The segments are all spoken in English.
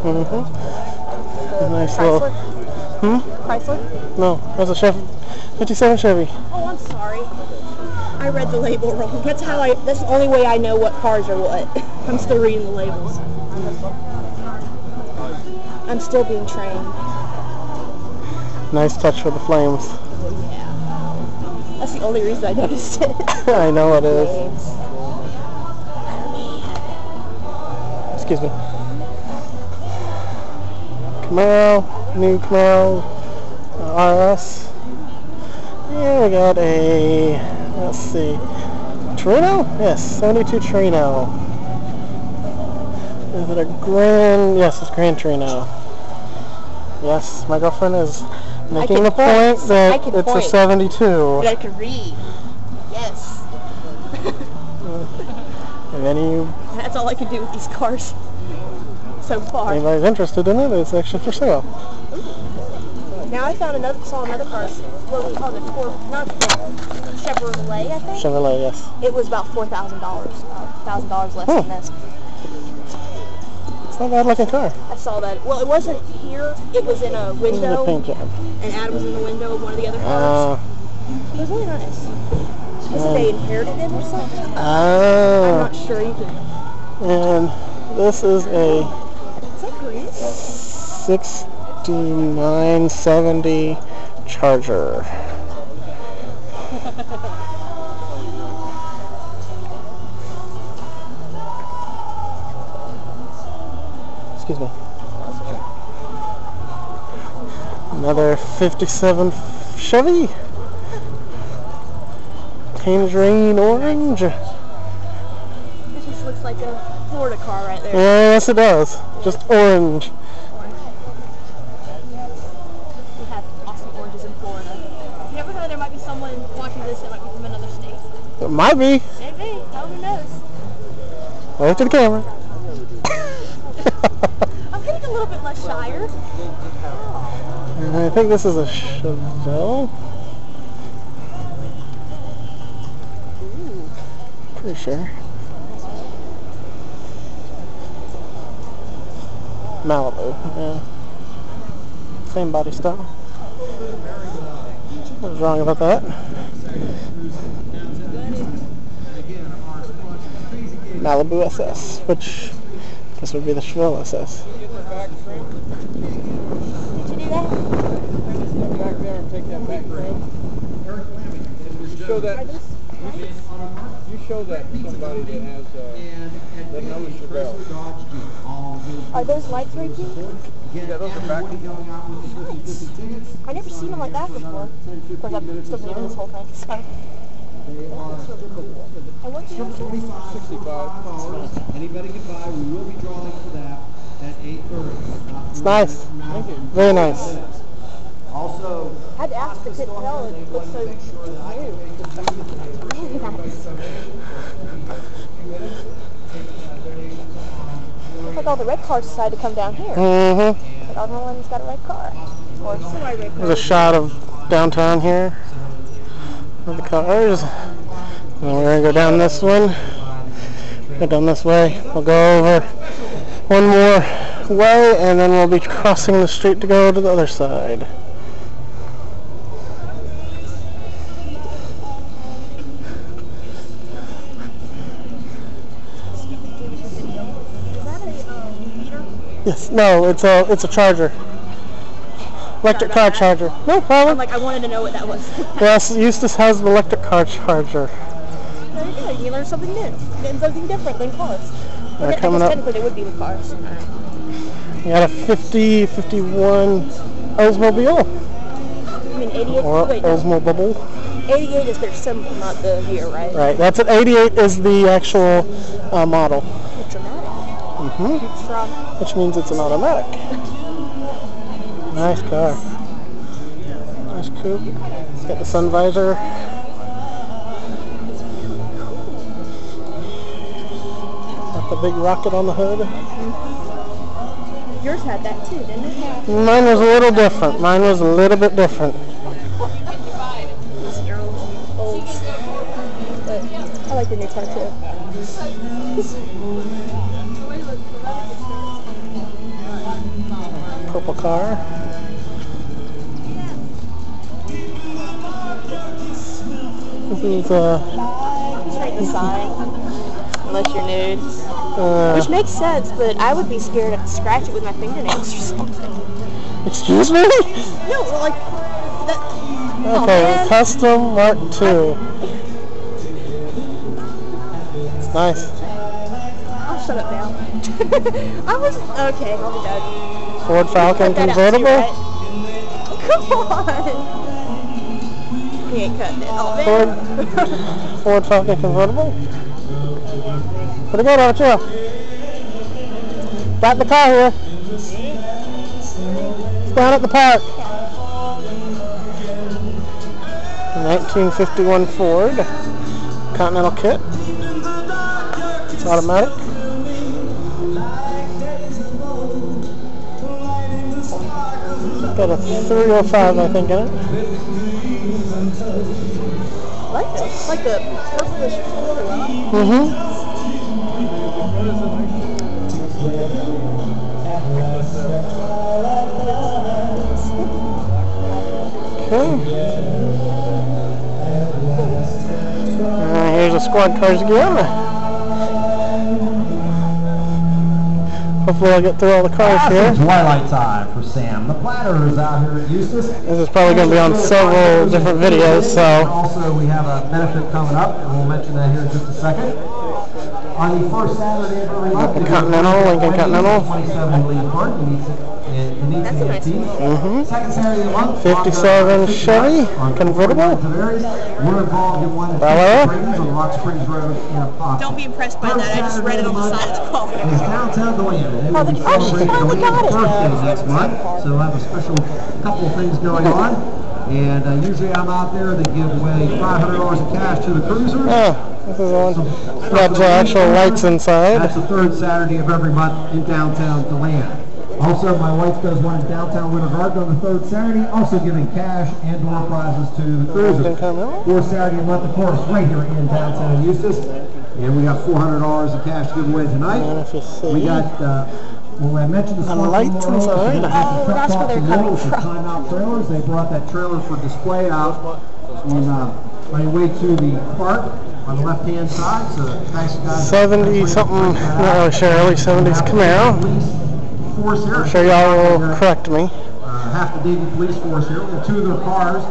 Nice Chrysler? little. Chrysler? No, that's a Chevy. 57 Chevy. Oh, I'm sorry. I read the label wrong. That's the only way I know what cars are what. I'm still reading the labels. I'm still being trained. Nice touch with the flames. Yeah. That's the only reason I noticed it. I know it is. Excuse me. Camaro, new Camaro, RS. Yeah, we got a, let's see, Torino? Yes, 72 Torino. Is it a Grand? Yes, it's Grand Torino. Yes, my girlfriend is making the point that it's a 72. But I can read. Yes. And then that's all I can do with these cars so far. Anybody's interested in it, it's actually for sale. Now I saw another car. What we call it? Chevrolet, I think. Chevrolet, yes. It was about $4,000. $1,000 less than this. It's not a bad looking car. I saw that. Well, it wasn't here. It was in a window. The paint job. And Adam was in the window of one of the other cars. It was really nice. Is it they inherited it or something? I'm not sure. You can. And this is a 6970 Charger. Excuse me. Another 57 Chevy. Tangerine orange. This just looks like a Florida car right there. Yes, it does. Just orange. We have awesome oranges in Florida. You never know, there might be someone watching this that might be from another state. It might be. Maybe. Who knows? Wave to the camera. I'm getting a little bit less shyer. And I think this is a Chevelle. Pretty sure. Malibu, yeah. Same body style. What was wrong about that? Malibu SS, which this would be the Chevelle SS. Did you do that? Back there and take that back frame. You show that to somebody that has that knows Chevelle. Are those lights right here? Yeah, those are back. Nice. I've never seen them like that before. Of course, I've still been doing this whole thing. So. And what's your 65. Anybody can buy. We will be drawing for that at 8:30. It's nice. Very nice. Also, I had to ask for couldn't tell. It looks so new. Really nice. Looks like all the red cars decided to come down here. Like all the ones got a red car. Or semi-red car. There's a shot of downtown here with the cars. And we're going to go down this one. Go down this way. We'll go over one more way and then we'll be crossing the street to go to the other side. Yes, no, it's a charger. Electric car charger. No problem. I wanted to know what that was. Yes, Eustis has an electric car charger. Very good. You learn something new. Getting something different than cars. Well, Coming up. Technically, they would be with cars. You got a 51 Oldsmobile. I mean, 88. Or Wait, no. Oldsmobile. 88 is their symbol, not the year, right? Right. That's it. 88 is the actual model. It's dramatic. Which means it's an automatic. Nice car. Nice coupe. It's got the sun visor. Got the big rocket on the hood. Yours had that too, didn't it? Mine was a little different. Mine was a little bit different. These are old. But I like the new car too. car. This is Just read the sign, unless you're nude. Which makes sense, but I would be scared to scratch it with my fingernails or something. excuse me? No, like that. Okay, Oh, custom Mark II. It's nice. I'll shut up now. I was okay. I'll be done. Ford Falcon Cut that out convertible. too, right? Come on. He ain't cutting it. Oh man. Ford Falcon convertible. Pretty good, aren't you? Back in the car here. It's down at the park. 1951 Ford Continental kit. It's automatic. Got a 305, I think, in it. Like the purplish color. Mm-hmm. Okay. Here's the squad cars again. Hopefully I'll get through all the cars here. Twilight time for Sam. The platter is out here at Eustis. This is probably going to be on several different videos, so. Also, we have a benefit coming up, and we'll mention that here in just a second. On the first Saturday of every month, The Continental, Lincoln Continental. 27 Lee Park. That's a nice one. Second Saturday of the month, 57 Chevy convertible. We're involved in one Bel on Rock Springs Road in Apopka. Don't be impressed by that. I just read it on the side of the car. It's downtown Deland. They will be Oh, she celebrating finally got Deland's it, birthday though. next month, so we'll have a special couple of things going on. And usually I'm out there, they give away $500 of cash to the cruisers. Oh, this is one. Got actual lights inside. That's the third Saturday of every month in downtown Deland. Also, my wife does one in downtown Winter Garden on the third Saturday, also giving cash and door prizes to the cruisers. Fourth Saturday of the month, of course, right here in downtown Eustis. And we got $400 of cash to give away tonight. We got, well, I mentioned the lights inside. Oh, that's where they're coming from. Timeout trailers. They brought that trailer for display out on your way to the park on the left-hand side. So thanks, guys. 70 something, not really sure, early 70s Camaro. I'm sure y'all will correct me. Half the Davie Police Force here. We have two of their cars,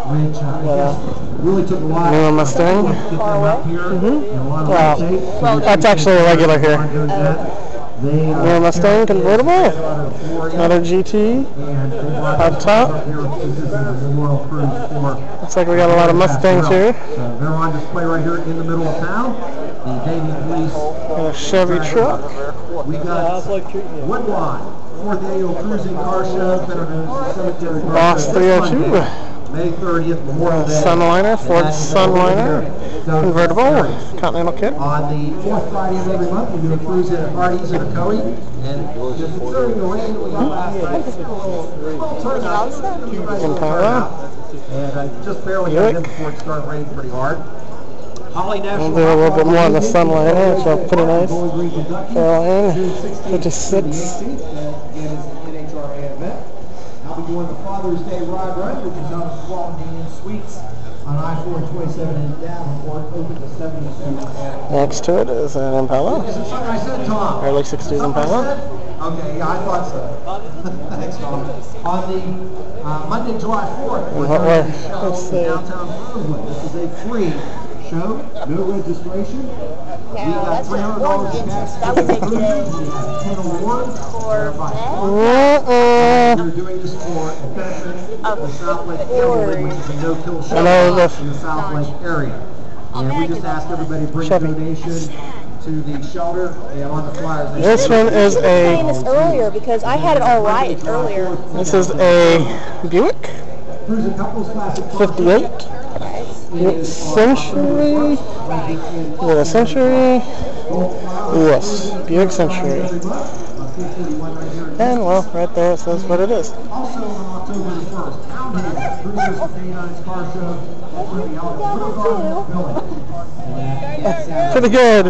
which I guess really took a lot Newer Mustang. to get them up here. In a lot of shape. Well, that's actually a regular here. Newer Mustang convertible. Another GT. Up top. Looks like we got a lot of Mustangs here. So they're on display right here in the middle of town. The Davie Police. Got a Chevy truck. We got Woodlawn, 4th Annual Cruising Car Show, better known as the Cemetery Boss 302. May 30th, Memorial Day. Sunliner, Ford Sunliner, convertible, Continental kit. On the 4th Friday of every month, we do a cruise in at Hardee's and a Coey. And considering the rain that we got last night, it's a little turnout. Impala. And I just barely got in before it started raining pretty hard. Holly National. We'll do a little bit more on the Sunliner, which are pretty nice. Caroline, 56. I'll be doing the Father's Day Ride Run, which is on Swallowing Suites on I-427 in Davenport, open to 72. Next to it is an Impala. Is it something I said, Tom? Early 60s Impala. Okay, yeah, I thought so. Thanks, Tom. On the Monday, July 4th, we're doing a show in downtown Rosewood. This is a free show, no registration. We got $300 in cash. That was a good We have 10 awards. for We're doing this for the benefit of the South Lake Family, which is a no-kill show in the South Lake area. And we just asked everybody to bring a donation to the shelter and on the flyers. This one is saying a, this earlier because I had it all right earlier. this is a Buick, 58. Buick Century. Is it a Century? Yes, Buick Century. And well, right there it says what it is. Also on October the 1st, Townhead, Cruisers and Canines Car Show over in the Alot Village. Pretty good.